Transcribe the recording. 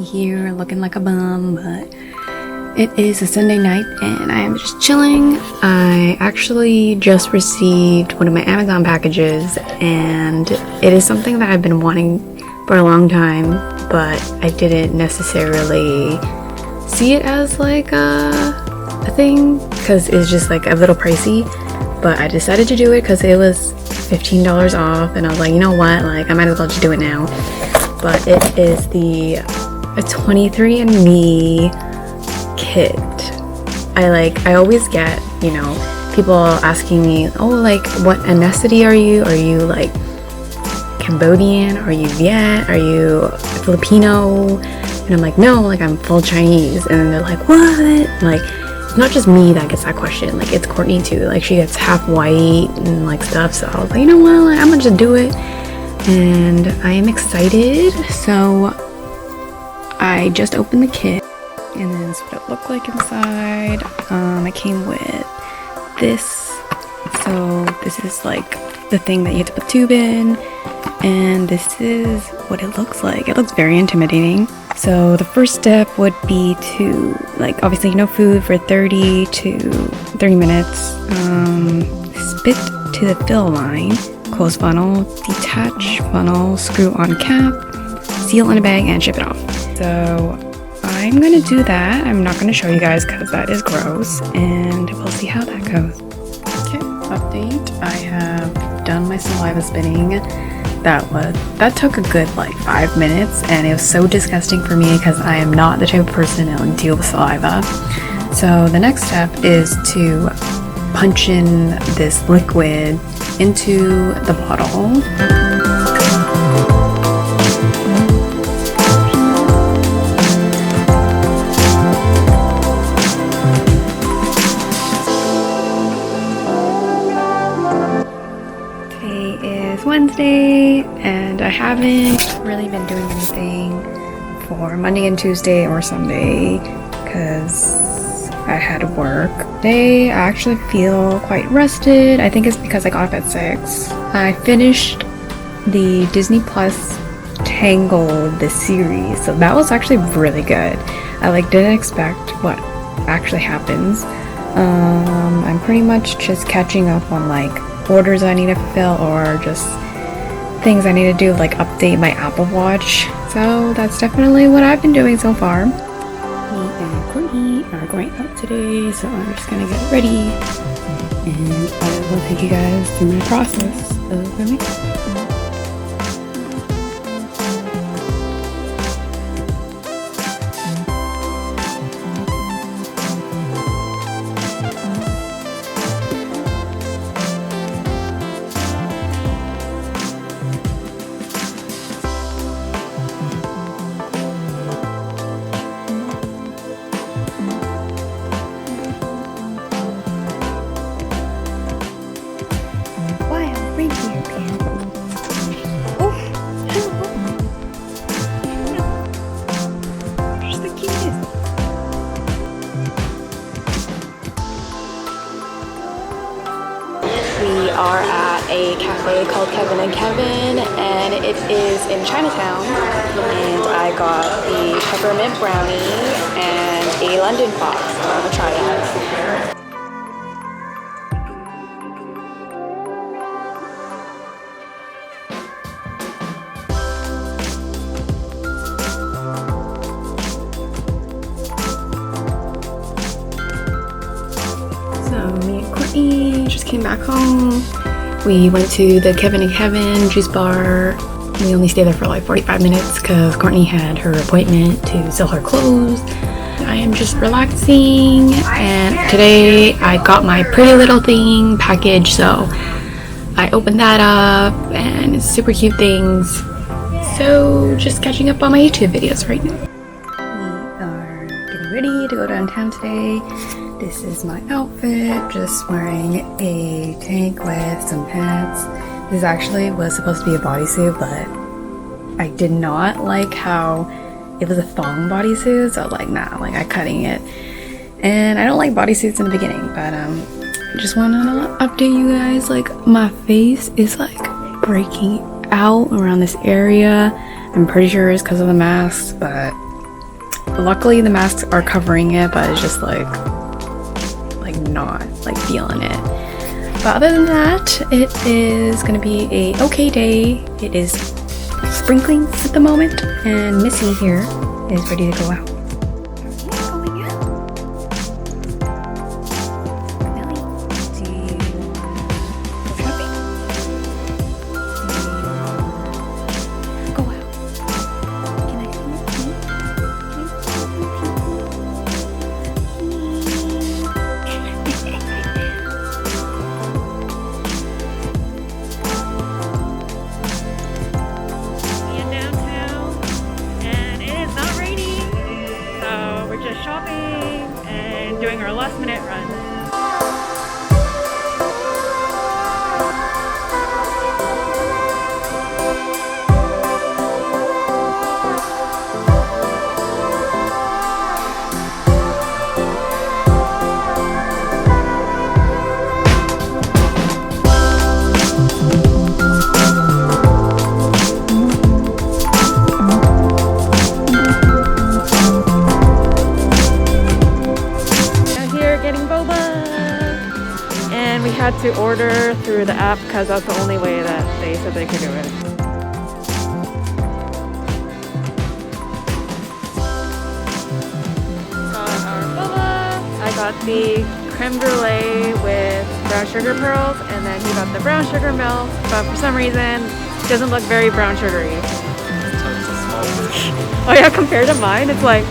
here looking like a bum, but it is a Sunday night and I am just chilling. I actually just received one of my Amazon packages and it is something that I've been wanting for a long time, but I didn't necessarily see it as like a thing because it's just like a little pricey, but I decided to do it because it was $15 off and I was like, you know what, like I might as well just do it now. But it is a 23andMe kit. I always get, you know, people asking me, oh, like what ethnicity are you? Are you like Cambodian? Are you Viet? Are you Filipino? And I'm like, no, like I'm full Chinese. And then they're like, what? Like, it's not just me that gets that question, like it's Courtney too. Like she gets half white and like stuff. So I was like, you know what, like, I'm gonna just do it. And I am excited. So I just opened the kit and then this is what it looked like inside. I came with this. So this is like the thing that you have to put tube in, and this is what it looks like. It looks very intimidating. So the first step would be to, like, obviously no food for 30 to 30 minutes, spit to the fill line, close funnel, detach funnel, screw on cap, seal in a bag, and ship it off. So I'm gonna do that. I'm not gonna show you guys because that is gross, and we'll see how that goes. Okay, update. I have done my saliva spitting. That took a good like 5 minutes, and it was so disgusting for me because I am not the type of person that will deal with saliva. So the next step is to punch in this liquid into the bottle. Wednesday, and I haven't really been doing anything for Monday and Tuesday or Sunday because I had to work. Today I actually feel quite rested. I think it's because I got up at 6. I finished the Disney Plus Tangled, the series, so that was actually really good. I like didn't expect what actually happens. I'm pretty much just catching up on like orders I need to fulfill or just things I need to do, like update my Apple Watch. So that's definitely what I've been doing so far. Me and Courtney are going out today, so I'm just gonna get ready and I will take you guys through my process of my makeup. Reindeer pen. Oh, she's the cutest. We are at a cafe called Kevin and Kevin, and it is in Chinatown. And I got the peppermint brownie and a London fox. So I'm gonna try that. Me and Courtney just came back home. We went to the Kevin and Kevin juice bar. We only stayed there for like 45 minutes because Courtney had her appointment to sell her clothes. I am just relaxing, and today I got my Pretty Little Thing package, so I opened that up and it's super cute things. So just catching up on my YouTube videos right now. We are getting ready to go downtown today. This is my outfit, just wearing a tank with some pants. This actually was supposed to be a bodysuit, but I did not like how it was a thong bodysuit, so I was like, nah, like I'm cutting it. And I don't like bodysuits in the beginning, but I just wanted to update you guys. Like, my face is like breaking out around this area. I'm pretty sure it's because of the mask, but luckily the masks are covering it, but it's just like not like feeling it. But other than that, it is gonna be a okay day. It is sprinkling at the moment, and Missy here is ready to go out. Going out. Millie, do you go shopping? Go out. Can I see your feet? Can I see your shopping and doing our last minute run. We had to order through the app because that's the only way that they said they could do it. Got our boba. I got the creme brulee with brown sugar pearls, and then he got the brown sugar milk, but for some reason it doesn't look very brown sugary. Oh yeah, compared to mine, it's like